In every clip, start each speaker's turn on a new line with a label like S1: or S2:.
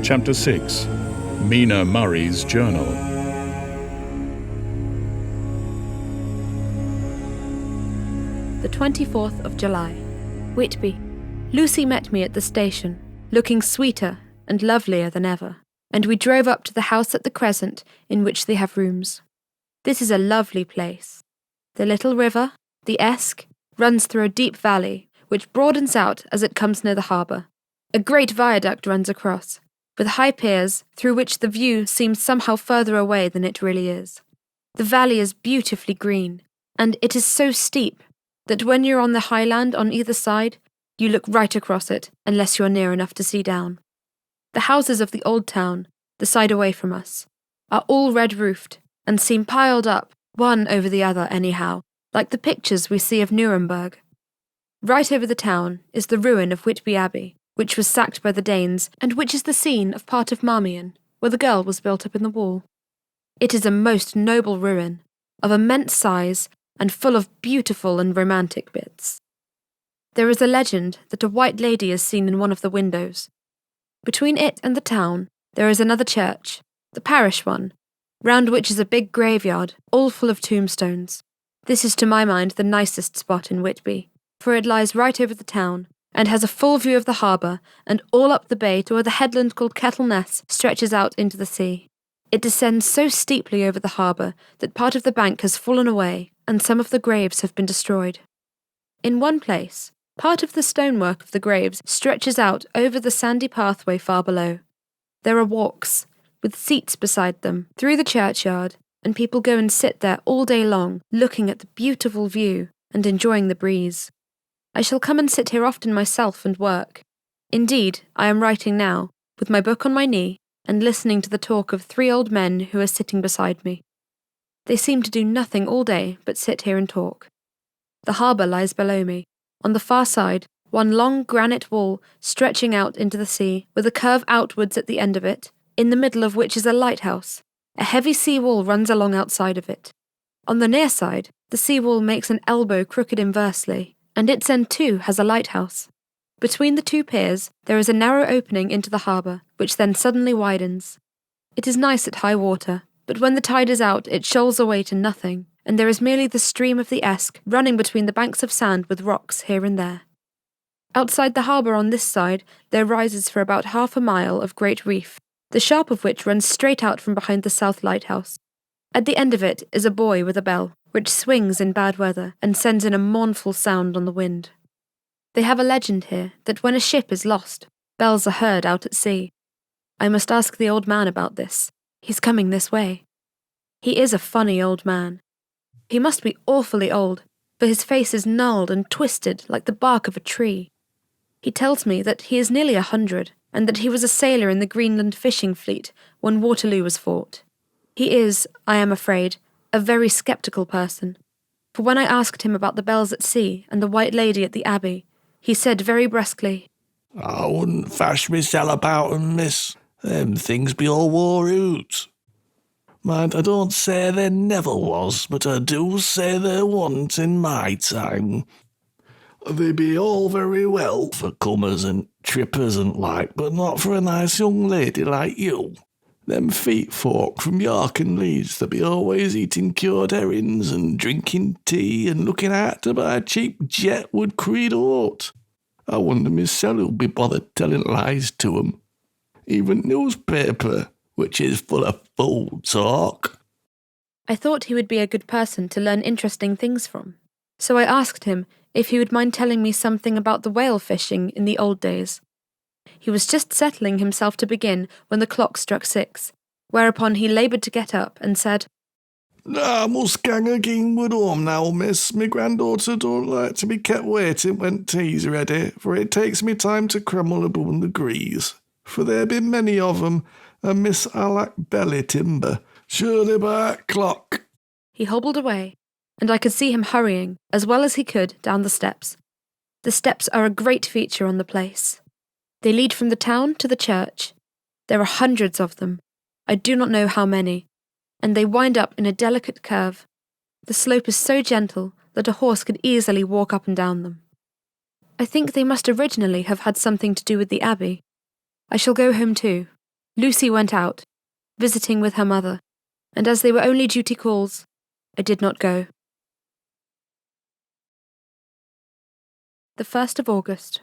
S1: Chapter 6. Mina Murray's Journal.
S2: The 24th of July. Whitby. Lucy met me at the station, looking sweeter and lovelier than ever, and we drove up to the house at the Crescent in which they have rooms. This is a lovely place. The little river, the Esk, runs through a deep valley, which broadens out as it comes near the harbour. A great viaduct runs across, with high piers through which the view seems somehow further away than it really is. The valley is beautifully green, and it is so steep that when you're on the highland on either side, you look right across it, unless you're near enough to see down. The houses of the old town, the side away from us, are all red-roofed, and seem piled up, one over the other anyhow, like the pictures we see of Nuremberg. Right over the town is the ruin of Whitby Abbey, which was sacked by the Danes, and which is the scene of part of Marmion, where the girl was built up in the wall. It is a most noble ruin, of immense size, and full of beautiful and romantic bits. There is a legend that a white lady is seen in one of the windows. Between it and the town, there is another church, the parish one, round which is a big graveyard, all full of tombstones. This is to my mind the nicest spot in Whitby, for it lies right over the town, and has a full view of the harbour, and all up the bay to where the headland called Kettleness stretches out into the sea. It descends so steeply over the harbour that part of the bank has fallen away, and some of the graves have been destroyed. In one place, part of the stonework of the graves stretches out over the sandy pathway far below. There are walks, with seats beside them, through the churchyard, and people go and sit there all day long, looking at the beautiful view and enjoying the breeze. I shall come and sit here often myself and work. Indeed, I am writing now, with my book on my knee, and listening to the talk of 3 old men who are sitting beside me. They seem to do nothing all day but sit here and talk. The harbour lies below me. On the far side, one long granite wall stretching out into the sea, with a curve outwards at the end of it, in the middle of which is a lighthouse. A heavy sea wall runs along outside of it. On the near side, the sea wall makes an elbow crooked inversely, and its end too has a lighthouse. Between the 2 piers, there is a narrow opening into the harbour, which then suddenly widens. It is nice at high water, but when the tide is out it shoals away to nothing, and there is merely the stream of the Esk running between the banks of sand with rocks here and there. Outside the harbour on this side there rises for about half a mile of great reef, the sharp of which runs straight out from behind the south lighthouse. At the end of it is a buoy with a bell, which swings in bad weather and sends in a mournful sound on the wind. They have a legend here that when a ship is lost, bells are heard out at sea. I must ask the old man about this. He's coming this way. He is a funny old man. He must be awfully old, for his face is gnarled and twisted like the bark of a tree. He tells me that he is nearly 100, and that he was a sailor in the Greenland fishing fleet when Waterloo was fought. He is, I am afraid, a very sceptical person, for when I asked him about the bells at sea and the White Lady at the Abbey, he said very brusquely,
S3: "I wouldn't fash mysel' about 'em, miss. Them things be all wore out. Mind, I don't say there never was, but I do say there wasn't in my time. They be all very well for comers and trippers and like, but not for a nice young lady like you. Them feet folk from York and Leeds that be always eating cured herrings and drinking tea and looking out to buy cheap jet would creed out. I wonder myself who'd be bothered telling lies to 'em. Even newspaper, which is full of fool talk."
S2: I thought he would be a good person to learn interesting things from, so I asked him if he would mind telling me something about the whale fishing in the old days. He was just settling himself to begin when the clock struck 6, whereupon he laboured to get up and said,
S3: "I must gang agin home now, miss. My granddaughter don't like to be kept waiting when tea's ready, for it takes me time to crumble above the grease. For there be many of 'em, and miss I like belly timber. Surely by clock."
S2: He hobbled away, and I could see him hurrying, as well as he could, down the steps. The steps are a great feature on the place. They lead from the town to the church. There are hundreds of them. I do not know how many, and they wind up in a delicate curve. The slope is so gentle that a horse could easily walk up and down them. I think they must originally have had something to do with the abbey. I shall go home too. Lucy went out, visiting with her mother, and as they were only duty calls, I did not go. The 1st of August.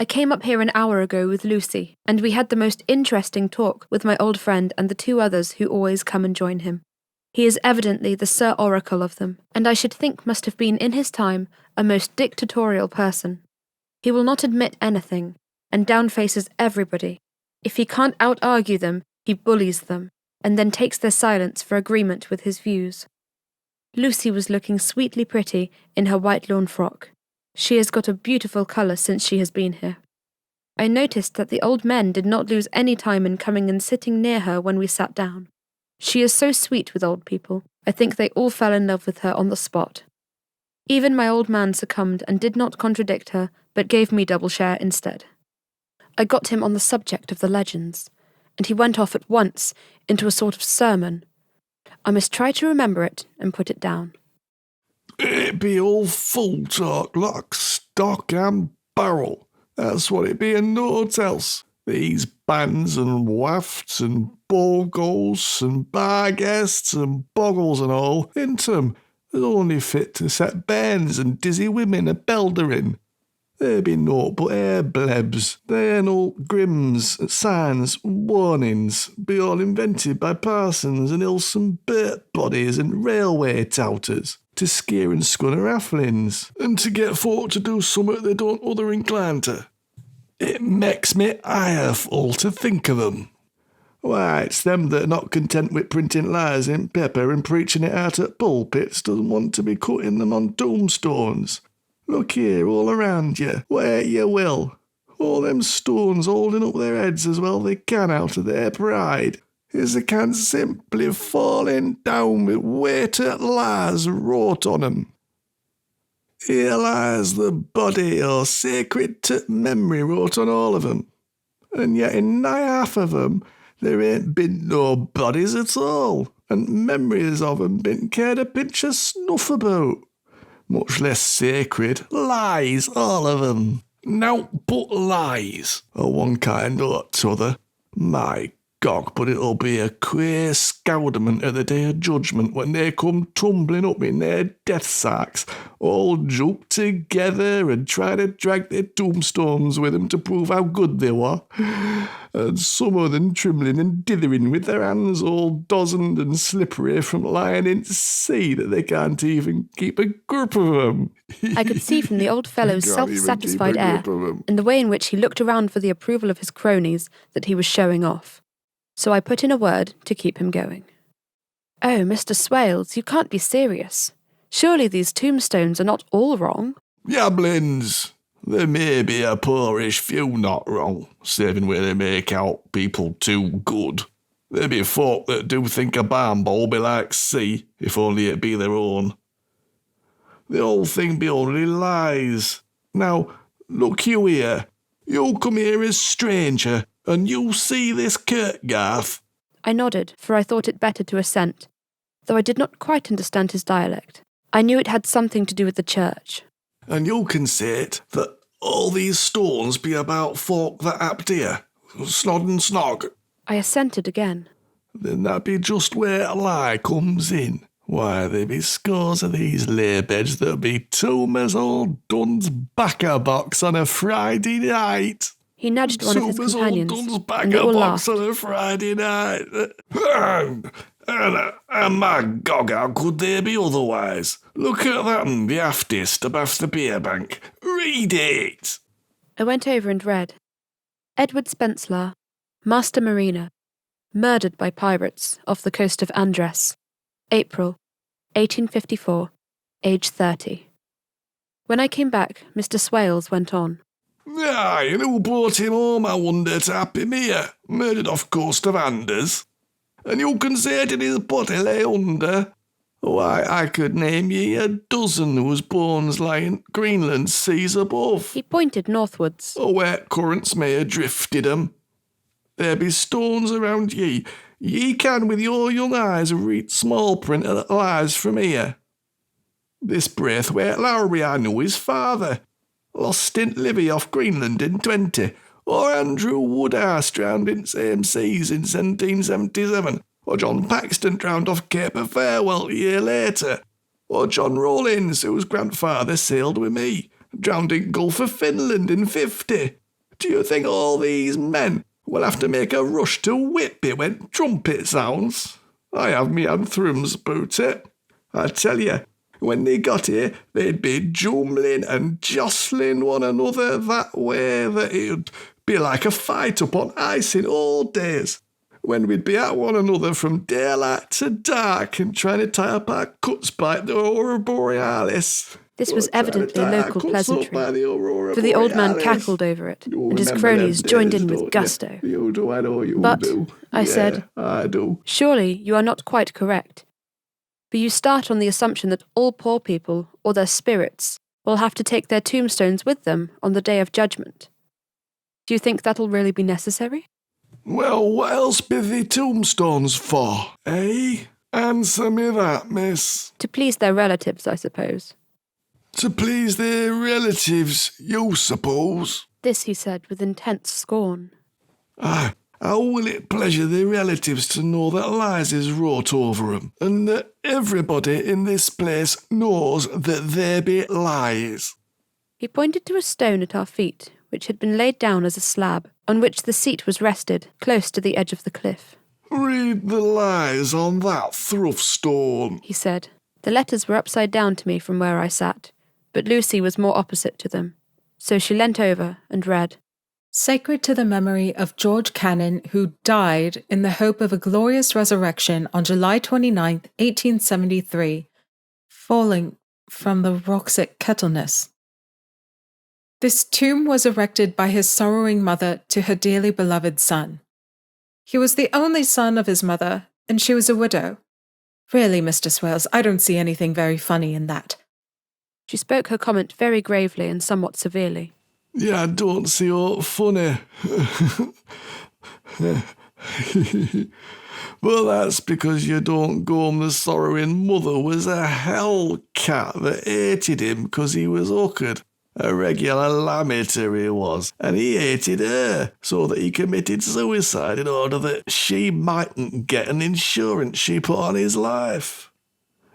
S2: I came up here an hour ago with Lucy, and we had the most interesting talk with my old friend and the 2 others who always come and join him. He is evidently the Sir Oracle of them, and I should think must have been in his time a most dictatorial person. He will not admit anything, and downfaces everybody. If he can't out-argue them, he bullies them, and then takes their silence for agreement with his views. Lucy was looking sweetly pretty in her white lawn frock. She has got a beautiful colour since she has been here. I noticed that the old men did not lose any time in coming and sitting near her when we sat down. She is so sweet with old people. I think they all fell in love with her on the spot. Even my old man succumbed and did not contradict her, but gave me double share instead. I got him on the subject of the legends, and he went off at once into a sort of sermon. I must try to remember it and put it down.
S3: It be all full talk, like stock and barrel. That's what it be and naught else. These bands and wafts and bogles and bar guests and boggles and all, into 'em, they're only fit to set bairns and dizzy women a beldering. There be naught but air blebs. They and all grims, signs, warnings, be all invented by parsons and ilsome bird bodies and railway touters, to scare and scunner rafflins, and to get folk to do summat they don't other inclined to. It makes me ire full to think of 'em. Why, it's them that are not content with printing lies in paper and preaching it out at pulpits doesn't want to be cutting them on tombstones. Look here, all around you, where you will. All them stones holding up their heads as well they can out of their pride, is they can simply falling down with weighted lies wrote on 'em. Here lies the body or sacred to memory wrote on all of 'em, and yet in nigh half of 'em there ain't been no bodies at all, and memories of 'em been cared a pinch of snuff about. Much less sacred. Lies, all of 'em. Nowt but lies, of one kind or t'other. My God, but it'll be a queer scowdament at the day of judgment when they come tumbling up in their death sacks, all juped together and try to drag their tombstones with 'em to prove how good they were, and some of them trembling and dithering with their hands all dozened and slippery from lying in sea that they can't even keep a grip of 'em.
S2: I could see from the old fellow's self-satisfied air and the way in which he looked around for the approval of his cronies that he was showing off. So I put in a word to keep him going. Oh, Mr. Swales, you can't be serious. Surely these tombstones are not all wrong?
S3: Yabblins! There may be a poorish few not wrong, saving where they make out people too good. There be folk that do think a barn bowl be like sea, if only it be their own. The whole thing be only lies. Now, look you here. You come here as stranger, and you see this kirkgarth.
S2: I nodded, for I thought it better to assent, though I did not quite understand his dialect. I knew it had something to do with the church.
S3: And you can say it, that all these stones be about folk that happed here, snod and snog.
S2: I assented again.
S3: Then that be just where a lie comes in. Why, there be scores of these lay beds that'll be tomb as old Dun's backer box on a Friday night.
S2: He nudged one of his companions, and they all laughed.
S3: On a Friday night. And my God, how could they be otherwise? Look at that, the aftist above the beer bank. Read it!
S2: I went over and read. Edward Spencelar, Master Mariner, murdered by pirates off the coast of Andres, April, 1854, age 30. When I came back, Mr. Swales went on.
S3: Aye, and who brought him home, I wonder, to happy mere, murdered off coast of Anders? And you can say that his body lay under? Why, I could name ye a dozen whose bones lie in Greenland seas above.
S2: He pointed northwards.
S3: Or where currents may have drifted 'em. There be stones around ye. Ye can with your young eyes read small print that lies from here. This Braithwaite Lowry I knew his father. Lost in Livy off Greenland in 20, or Andrew Woodhouse drowned in same seas in 1777, or John Paxton drowned off Cape of Farewell a year later, or John Rawlins, whose grandfather sailed with me, drowned in Gulf of Finland in 50. Do you think all these men will have to make a rush to Whitby when trumpet sounds? I have me anthems about it. I tell you, when they got here, they'd be jumbling and jostling one another that way that it'd be like a fight up on ice in old days, when we'd be at one another from daylight to dark and trying to tie up our cuts by the Aurora Borealis.
S2: This was evidently local pleasantry, for the old man cackled over it, and his cronies joined in with gusto.
S3: You do, I know you
S2: But,
S3: do.
S2: I said,
S3: I do.
S2: Surely you are not quite correct. For you start on the assumption that all poor people, or their spirits, will have to take their tombstones with them on the Day of Judgment. Do you think that'll really be necessary?
S3: Well, what else be the tombstones for, eh? Answer me that, miss.
S2: To please their relatives, I suppose.
S3: To please their relatives, you suppose?
S2: This he said with intense scorn.
S3: Aye, how will it pleasure their relatives to know that lies is wrought over 'em, and that everybody in this place knows that there be lies?
S2: He pointed to a stone at our feet, which had been laid down as a slab, on which the seat was rested, close to the edge of the cliff.
S3: Read the lies on that thruff-stone,
S2: he said. The letters were upside down to me from where I sat, but Lucy was more opposite to them, so she leant over and read.
S4: Sacred to the memory of George Cannon, who died in the hope of a glorious resurrection on July 29th, 1873, falling from the rocks at Kettleness. This tomb was erected by his sorrowing mother to her dearly beloved son. He was the only son of his mother, and she was a widow. Really, Mr. Swales, I don't see anything very funny in that.
S2: She spoke her comment very gravely and somewhat severely.
S3: Yeah, I don't see aught funny. Well, that's because you don't go home the sorrowing mother was a hell cat that hated him because he was hooked. A regular lamiter he was, and he hated her, so that he committed suicide in order that she mightn't get an insurance she put on his life.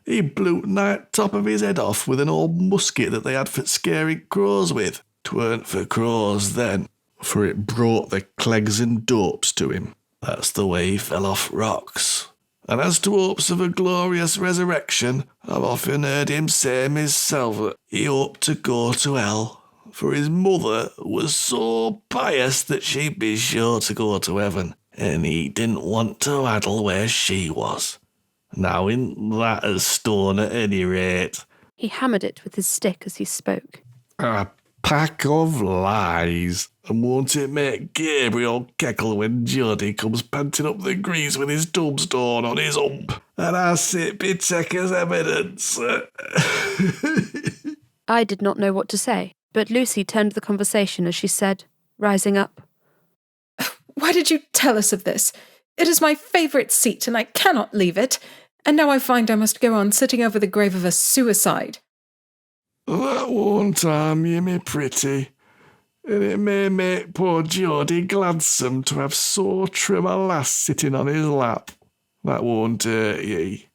S3: He blew the top of his head off with an old musket that they had for scaring crows with. 'Tweren't for crows then, for it brought the clegs and dopes to him. That's the way he fell off rocks. And as to hopes of a glorious resurrection, I've often heard him say himself that he hoped to go to hell, for his mother was so pious that she'd be sure to go to heaven, and he didn't want to addle where she was. Now in that a stone at any rate.
S2: He hammered it with his stick as he spoke.
S3: A pack of lies. And won't it make Gabriel keckle when Jody comes panting up the grease with his tombstone on his hump? And I sit be take as evidence.
S2: I did not know what to say, but Lucy turned the conversation as she said, rising up.
S4: Why did you tell us of this? It is my favourite seat, and I cannot leave it. And now I find I must go on sitting over the grave of a suicide.
S3: That won't harm you, me pretty. And it may make poor Geordie gladsome to have so trim a lass sitting on his lap. That won't hurt ye.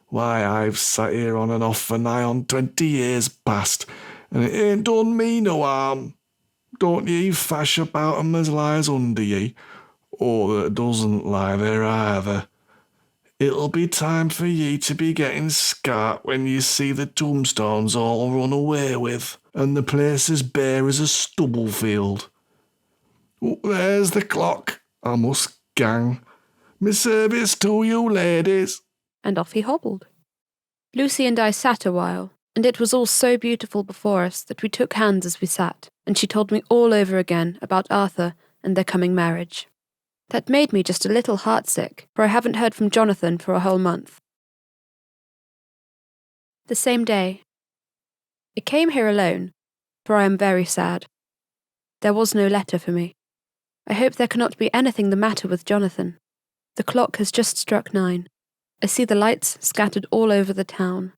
S3: Why, I've sat here on and off for nigh on 20 years past, and it ain't done me no harm. Don't ye fash about 'em as lies under ye, or that doesn't lie there either. It'll be time for ye to be getting scart when you see the tombstones all run away with, and the place as bare as a stubble field. Oh, there's the clock. I must gang. Me service to you, ladies.
S2: And off he hobbled. Lucy and I sat a while, and it was all so beautiful before us that we took hands as we sat, and she told me all over again about Arthur and their coming marriage. That made me just a little heartsick, for I haven't heard from Jonathan for a whole month. The same day. I came here alone, for I am very sad. There was no letter for me. I hope there cannot be anything the matter with Jonathan. The clock has just struck 9. I see the lights scattered all over the town,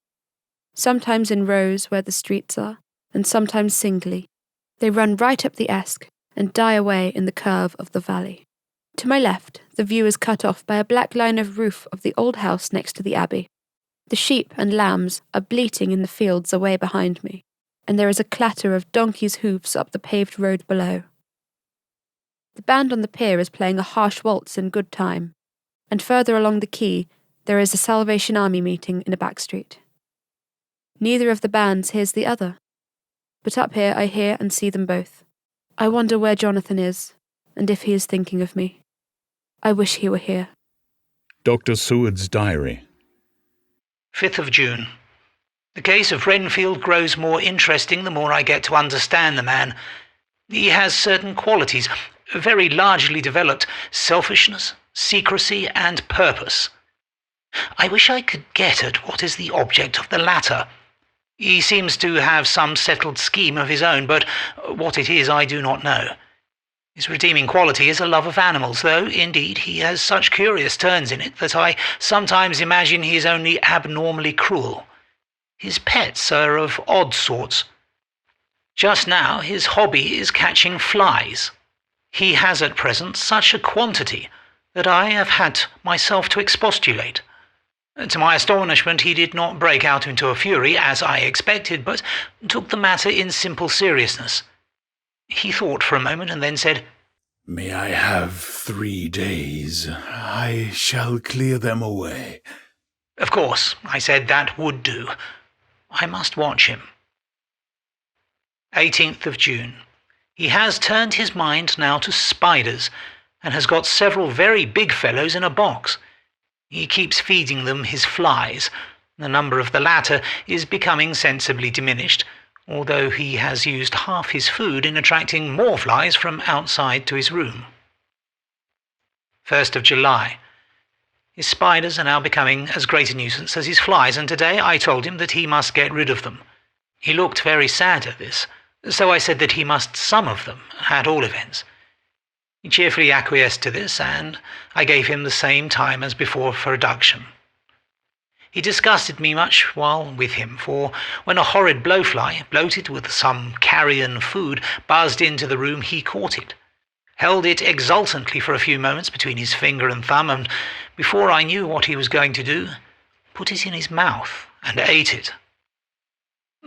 S2: sometimes in rows where the streets are, and sometimes singly. They run right up the Esk, and die away in the curve of the valley. To my left, the view is cut off by a black line of roof of the old house next to the abbey. The sheep and lambs are bleating in the fields away behind me, and there is a clatter of donkeys' hoofs up the paved road below. The band on the pier is playing a harsh waltz in good time, and further along the quay there is a Salvation Army meeting in a back street. Neither of the bands hears the other, but up here I hear and see them both. I wonder where Jonathan is, and if he is thinking of me. I wish he were here.
S1: Dr. Seward's diary.
S5: 5th of June. The case of Renfield grows more interesting the more I get to understand the man. He has certain qualities, very largely developed: selfishness, secrecy, and purpose. I wish I could get at what is the object of the latter. He seems to have some settled scheme of his own, but what it is I do not know. His redeeming quality is a love of animals, though, indeed, he has such curious turns in it that I sometimes imagine he is only abnormally cruel. His pets are of odd sorts. Just now his hobby is catching flies. He has at present such a quantity that I have had myself to expostulate. To my astonishment, he did not break out into a fury, as I expected, but took the matter in simple seriousness. He thought for a moment and then said,
S6: "May I have 3 days? I shall clear them away."
S5: Of course, I said that would do. I must watch him. 18th of June. He has turned his mind now to spiders, and has got several very big fellows in a box. He keeps feeding them his flies. The number of the latter is becoming sensibly diminished, although he has used half his food in attracting more flies from outside to his room. 1st of July. His spiders are now becoming as great a nuisance as his flies, and today I told him that he must get rid of them. He looked very sad at this, so I said that he must some of them, at all events. He cheerfully acquiesced to this, and I gave him the same time as before for reduction. He disgusted me much while with him, for when a horrid blowfly, bloated with some carrion food, buzzed into the room, he caught it, held it exultantly for a few moments between his finger and thumb, and before I knew what he was going to do, put it in his mouth and ate it.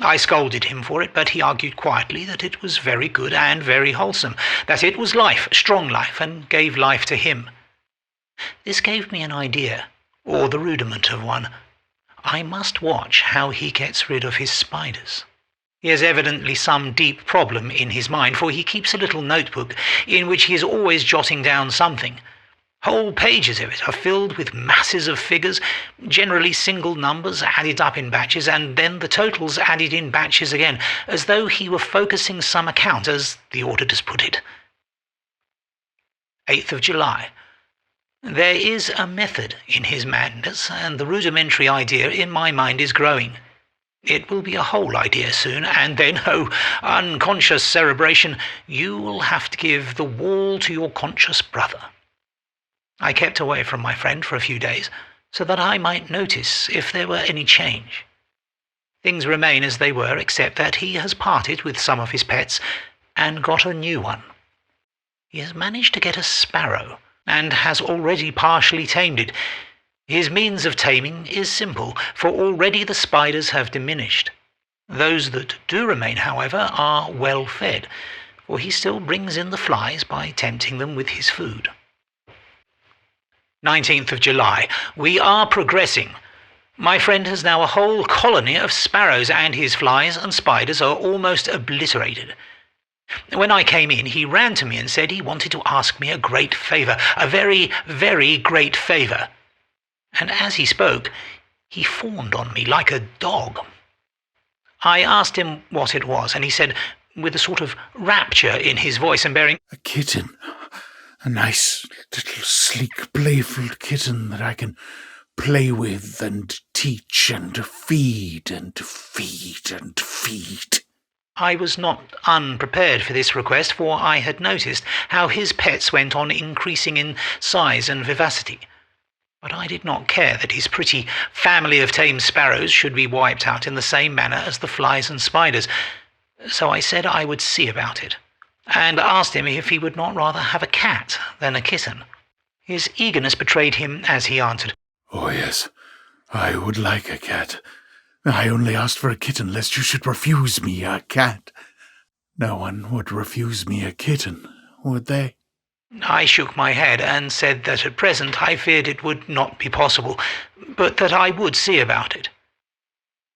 S5: I scolded him for it, but he argued quietly that it was very good and very wholesome, that it was life, strong life, and gave life to him. This gave me an idea, or the rudiment of one. I must watch how he gets rid of his spiders. He has evidently some deep problem in his mind, for he keeps a little notebook in which he is always jotting down something. Whole pages of it are filled with masses of figures, generally single numbers added up in batches, and then the totals added in batches again, as though he were focusing some account, as the auditors put it. 8th of July. There is a method in his madness, and the rudimentary idea in my mind is growing. It will be a whole idea soon, and then, oh, unconscious cerebration, you will have to give the wall to your conscious brother. I kept away from my friend for a few days, so that I might notice if there were any change. Things remain as they were, except that he has parted with some of his pets and got a new one. He has managed to get a sparrow, and has already partially tamed it. His means of taming is simple, for already the spiders have diminished. Those that do remain, however, are well fed, for he still brings in the flies by tempting them with his food. 19th of July. We are progressing. My friend has now a whole colony of sparrows, and his flies and spiders are almost obliterated. When I came in, he ran to me and said he wanted to ask me a great favour, a very, very great favour. And as he spoke, he fawned on me like a dog. I asked him what it was, and he said, with a sort of rapture in his voice and bearing,
S6: "A kitten. A nice, little, sleek, playful kitten that I can play with and teach and feed and feed and feed."
S5: I was not unprepared for this request, for I had noticed how his pets went on increasing in size and vivacity. But I did not care that his pretty family of tame sparrows should be wiped out in the same manner as the flies and spiders, so I said I would see about it. and asked him if he would not rather have a cat than a kitten. His eagerness betrayed him as he answered,
S6: "Oh, yes, I would like a cat. I only asked for a kitten lest you should refuse me a cat. No one would refuse me a kitten, would they?"
S5: I shook my head and said that at present I feared it would not be possible, but that I would see about it.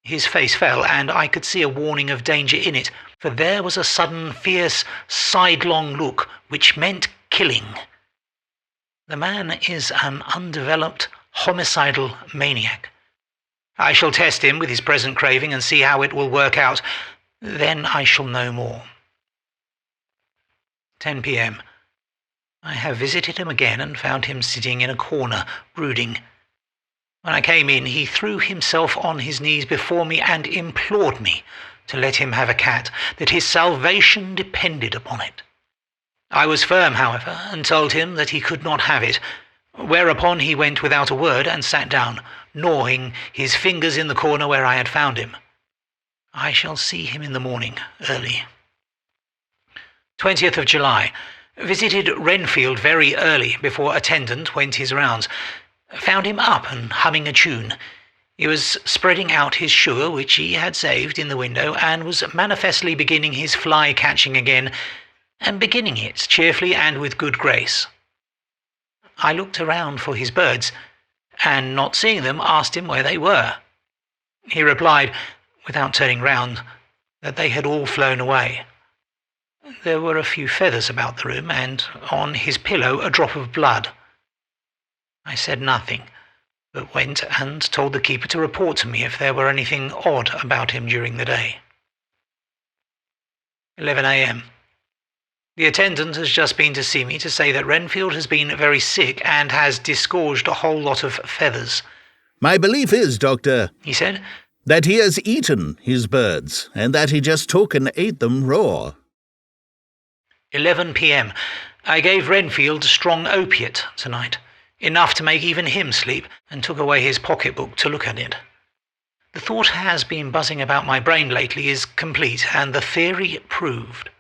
S5: His face fell, and I could see a warning of danger in it, for there was a sudden, fierce, sidelong look which meant killing. The man is an undeveloped, homicidal maniac. I shall test him with his present craving and see how it will work out. Then I shall know more. 10 p.m. I have visited him again and found him sitting in a corner, brooding. When I came in, he threw himself on his knees before me and implored me to let him have a cat, that his salvation depended upon it. I was firm, however, and told him that he could not have it, whereupon he went without a word and sat down, gnawing his fingers in the corner where I had found him. I shall see him in the morning, early. 20th of July. Visited Renfield very early, before attendant went his rounds. Found him up and humming a tune. He was spreading out his sugar, which he had saved, in the window, and was manifestly beginning his fly-catching again, and beginning it cheerfully and with good grace. I looked around for his birds, and not seeing them, asked him where they were. He replied, without turning round, that they had all flown away. There were a few feathers about the room, and on his pillow a drop of blood. I said nothing, but went and told the keeper to report to me if there were anything odd about him during the day. 11 a.m. The attendant has just been to see me to say that Renfield has been very sick and has disgorged a whole lot of feathers.
S7: "My belief is, Doctor,"
S5: he said,
S7: "that he has eaten his birds, and that he just took and ate them raw."
S5: 11 p.m. I gave Renfield strong opiate tonight, enough to make even him sleep, and took away his pocketbook to look at it. The thought has been buzzing about my brain lately is complete, and the theory proved.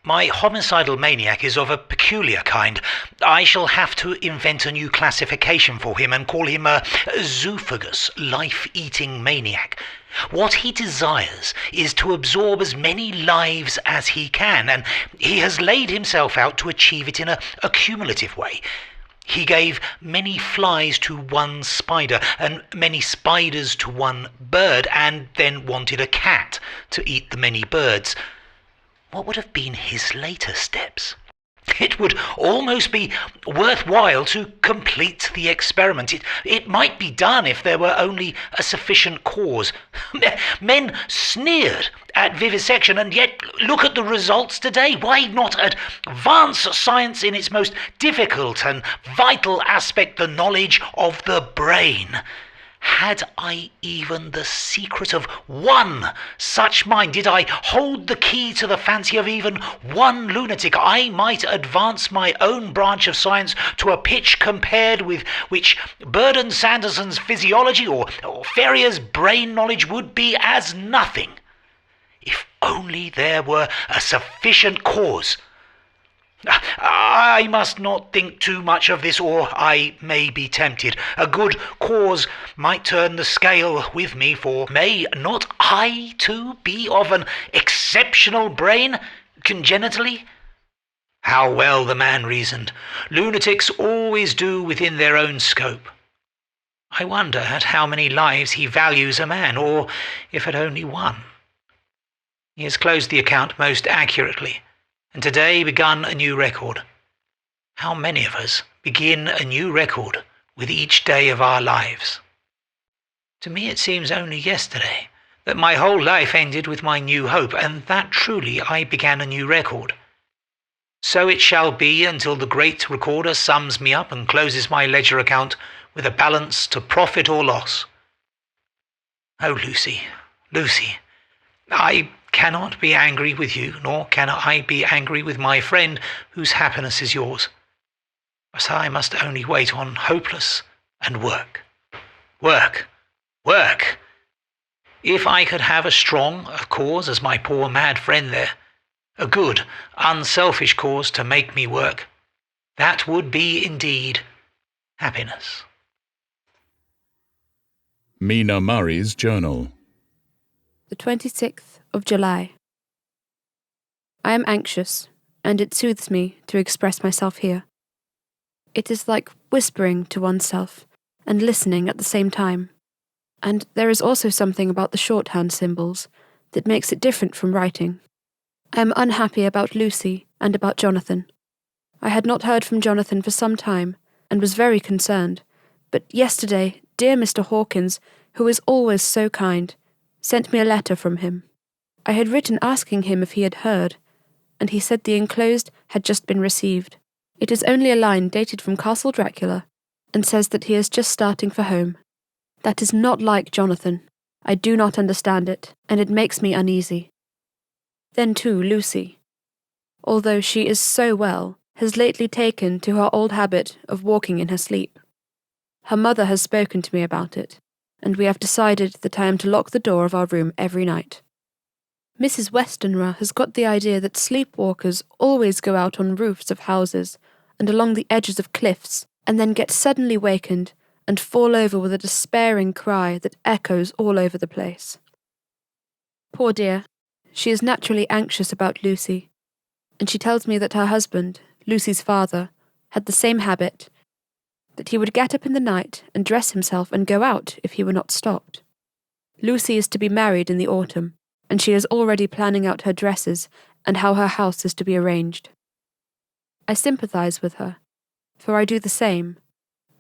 S5: My homicidal maniac is of a peculiar kind. I shall have to invent a new classification for him and call him a zoophagous, life-eating maniac. What he desires is to absorb as many lives as he can, and he has laid himself out to achieve it in a cumulative way. He gave many flies to one spider, and many spiders to one bird, and then wanted a cat to eat the many birds. What would have been his later steps? It would almost be worthwhile to complete the experiment. It might be done if there were only a sufficient cause. Men sneered at vivisection, and yet look at the results today. Why not advance science in its most difficult and vital aspect, the knowledge of the brain? Had I even the secret of one such mind, did I hold the key to the fancy of even one lunatic, I might advance my own branch of science to a pitch compared with which Burdon Sanderson's physiology or Ferrier's brain knowledge would be as nothing. If only there were a sufficient cause. I must not think too much of this, or I may be tempted. A good cause might turn the scale with me, for may not I too be of an exceptional brain, congenitally? How well the man reasoned. Lunatics always do within their own scope. I wonder at how many lives he values a man, or if at only one. He has closed the account most accurately, and today begun a new record. How many of us begin a new record with each day of our lives? To me it seems only yesterday that my whole life ended with my new hope, and that truly I began a new record. So it shall be until the great recorder sums me up and closes my ledger account with a balance to profit or loss. Oh, Lucy, Lucy, I cannot be angry with you, nor can I be angry with my friend whose happiness is yours. But I must only wait on hopeless and work. Work! Work! If I could have as strong a cause as my poor mad friend there, A good, unselfish cause to make me work. That would be indeed happiness.
S1: Mina Murray's journal.
S2: The 26th of July. I am anxious, and it soothes me to express myself here. It is like whispering to oneself and listening at the same time. And there is also something about the shorthand symbols that makes it different from writing. I am unhappy about Lucy and about Jonathan. I had not heard from Jonathan for some time, and was very concerned, but yesterday dear Mr. Hawkins, who is always so kind, sent me a letter from him. I had written asking him if he had heard, and he said the enclosed had just been received. It is only a line dated from Castle Dracula, and says that he is just starting for home. That is not like Jonathan. I do not understand it, and it makes me uneasy. Then too, Lucy, although she is so well, has lately taken to her old habit of walking in her sleep. Her mother has spoken to me about it, and we have decided that I am to lock the door of our room every night. Mrs. Westenra has got the idea that sleepwalkers always go out on roofs of houses and along the edges of cliffs, and then get suddenly wakened and fall over with a despairing cry that echoes all over the place. Poor dear, she is naturally anxious about Lucy, and she tells me that her husband, Lucy's father, had the same habit, that he would get up in the night and dress himself and go out if he were not stopped. Lucy is to be married in the autumn, and she is already planning out her dresses and how her house is to be arranged. I sympathize with her, for I do the same,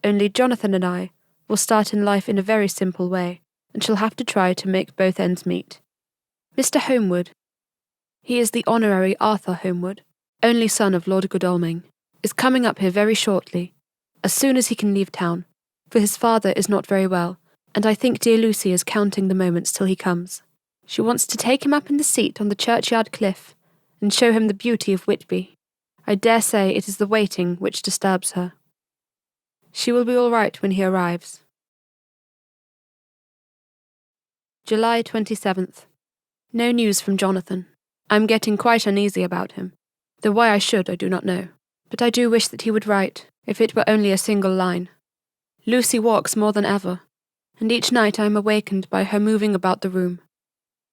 S2: only Jonathan and I will start in life in a very simple way, and shall have to try to make both ends meet. Mr. Homewood, he is the honorary Arthur Homewood, only son of Lord Godalming, is coming up here very shortly, as soon as he can leave town, for his father is not very well, and I think dear Lucy is counting the moments till he comes. She wants to take him up in the seat on the churchyard cliff, and show him the beauty of Whitby. I dare say it is the waiting which disturbs her. She will be all right when he arrives. July 27th. No news from Jonathan. I am getting quite uneasy about him, though why I should I do not know. But I do wish that he would write, if it were only a single line. Lucy walks more than ever, and each night I am awakened by her moving about the room.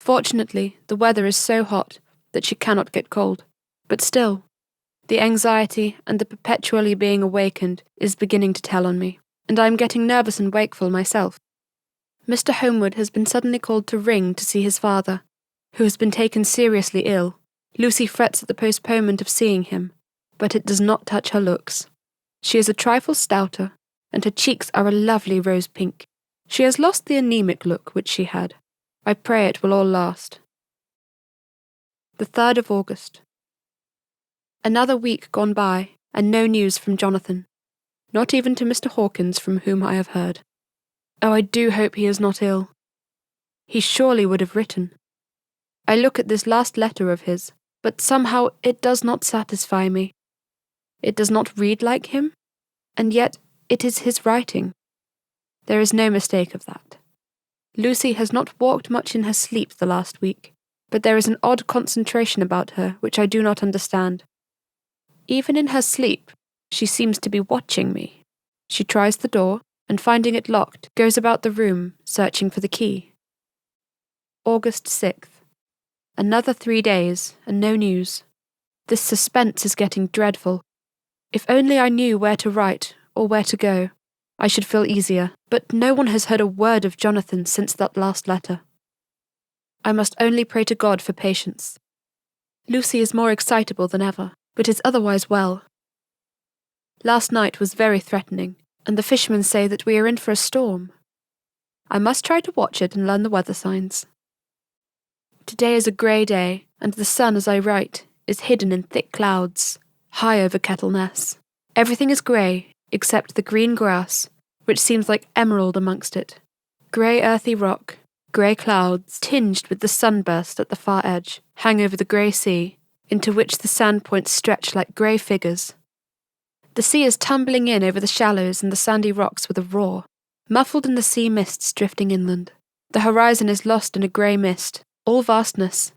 S2: Fortunately, the weather is so hot that she cannot get cold, but still, the anxiety and the perpetually being awakened is beginning to tell on me, and I am getting nervous and wakeful myself. Mr. Homewood has been suddenly called to Ring to see his father, who has been taken seriously ill. Lucy frets at the postponement of seeing him, but it does not touch her looks. She is a trifle stouter, and her cheeks are a lovely rose pink. She has lost the anemic look which she had. I pray it will all last. The 3rd of August. Another week gone by, and no news from Jonathan, not even to Mr. Hawkins, from whom I have heard. Oh, I do hope he is not ill. He surely would have written. I look at this last letter of his, but somehow it does not satisfy me. It does not read like him, and yet it is his writing. There is no mistake of that. Lucy has not walked much in her sleep the last week, but there is an odd concentration about her which I do not understand. Even in her sleep, she seems to be watching me. She tries the door, and finding it locked, goes about the room, searching for the key. August 6th. Another 3 days, and no news. This suspense is getting dreadful. If only I knew where to write, or where to go, I should feel easier, but no one has heard a word of Jonathan since that last letter. I must only pray to God for patience. Lucy is more excitable than ever, but is otherwise well. Last night was very threatening, and the fishermen say that we are in for a storm. I must try to watch it and learn the weather signs. Today is a grey day, and the sun, as I write, is hidden in thick clouds, high over Kettleness. Everything is grey, except the green grass, which seems like emerald amongst it. Grey earthy rock, grey clouds, tinged with the sunburst at the far edge, hang over the grey sea, into which the sand points stretch like grey figures. The sea is tumbling in over the shallows and the sandy rocks with a roar, muffled in the sea mists drifting inland. The horizon is lost in a grey mist, all vastness,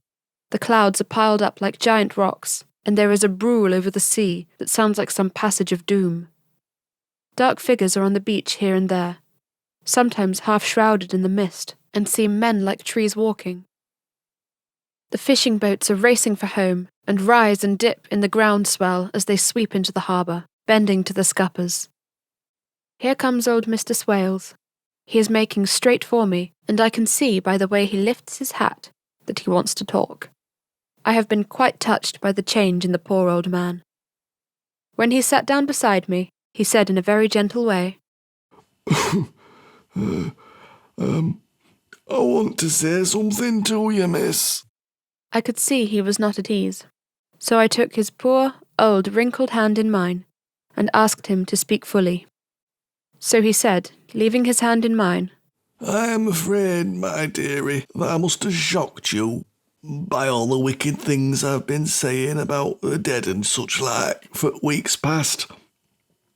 S2: The clouds are piled up like giant rocks, and there is a brool over the sea that sounds like some passage of doom. Dark figures are on the beach here and there, sometimes half shrouded in the mist, and seem men like trees walking. The fishing boats are racing for home, and rise and dip in the groundswell as they sweep into the harbour, bending to the scuppers. Here comes old Mr. Swales. He is making straight for me, and I can see by the way he lifts his hat that he wants to talk. I have been quite touched by the change in the poor old man. When he sat down beside me, he said in a very gentle way,
S3: I want to say something to you, miss.
S2: I could see he was not at ease, so I took his poor, old, wrinkled hand in mine and asked him to speak fully. So he said, leaving his hand in mine,
S3: I am afraid, my dearie, that I must have shocked you by all the wicked things I've been saying about the dead and such like for weeks past.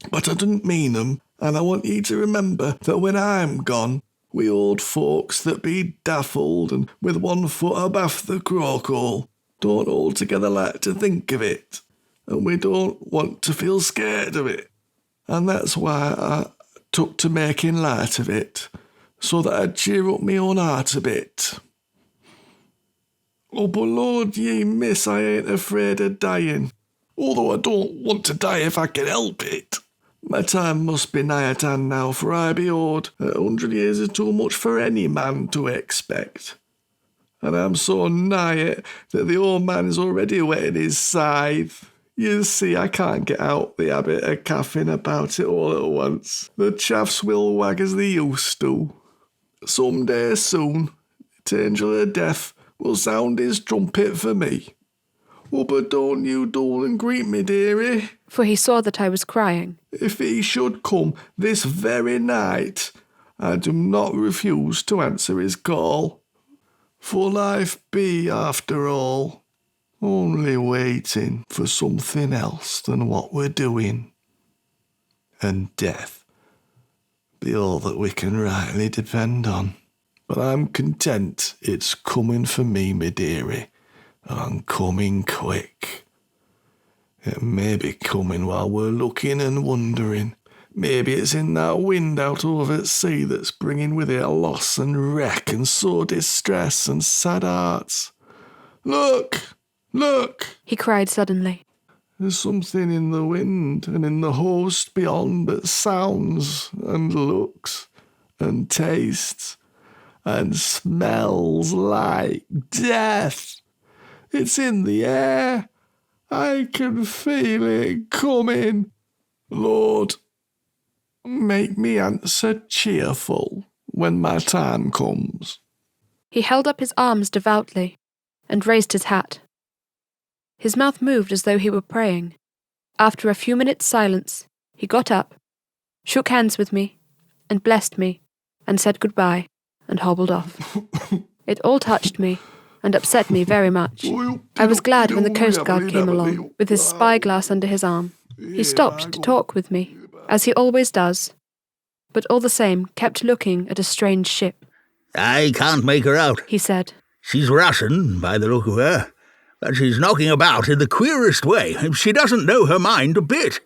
S3: But I didn't mean 'em, and I want ye to remember that when I'm gone, we old folks that be daffled and with one foot abaft the croak-hole don't altogether like to think of it, and we don't want to feel scared of it. And that's why I took to making light of it, so that I'd cheer up me own heart a bit. Oh, but Lord ye, miss, I ain't afraid of dying, although I don't want to die if I can help it. My time must be nigh at hand now, for I be old. 100 years is too much for any man to expect. And I'm so nigh it that the old man's already whetting his scythe. You see, I can't get out the habit of caffing about it all at once. The chaffs will wag as they used to. Some day soon, the angel of death will sound his trumpet for me. Oh, but don't you dull and greet me, dearie.
S2: for he saw that I was crying.
S3: If he should come this very night, I do not refuse to answer his call. For life be, after all, only waiting for something else than what we're doing. And death be all that we can rightly depend on. But I'm content it's coming for me, me dearie, and coming quick. It may be coming while we're looking and wondering. Maybe it's in that wind out over at sea that's bringing with it loss and wreck and sore distress and sad hearts. Look! Look!
S2: He cried suddenly.
S3: There's something in the wind and in the host beyond that sounds and looks and tastes and smells like death. It's in the air. I can feel it coming. Lord, make me answer cheerful when my time comes.
S2: He held up his arms devoutly and raised his hat. His mouth moved as though he were praying. After a few minutes' silence, he got up, shook hands with me, and blessed me, and said goodbye, and hobbled off. It all touched me, and upset me very much. I was glad when the Coast Guard came along, with his spyglass under his arm. He stopped to talk with me, as he always does, but all the same kept looking at a strange ship.
S7: I can't make her out,
S2: he said.
S7: She's Russian, by the look of her, but she's knocking about in the queerest way. She doesn't know her mind a bit.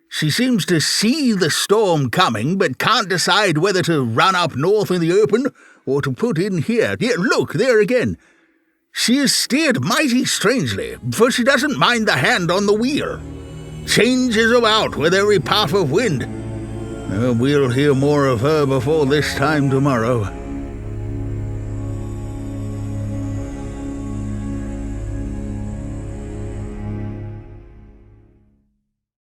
S7: She seems to see the storm coming, but can't decide whether to run up north in the open or to put in here. Here, look, there again. She is steered mighty strangely, for she doesn't mind the hand on the wheel. Changes about with every puff of wind. We'll hear more of her before this time tomorrow.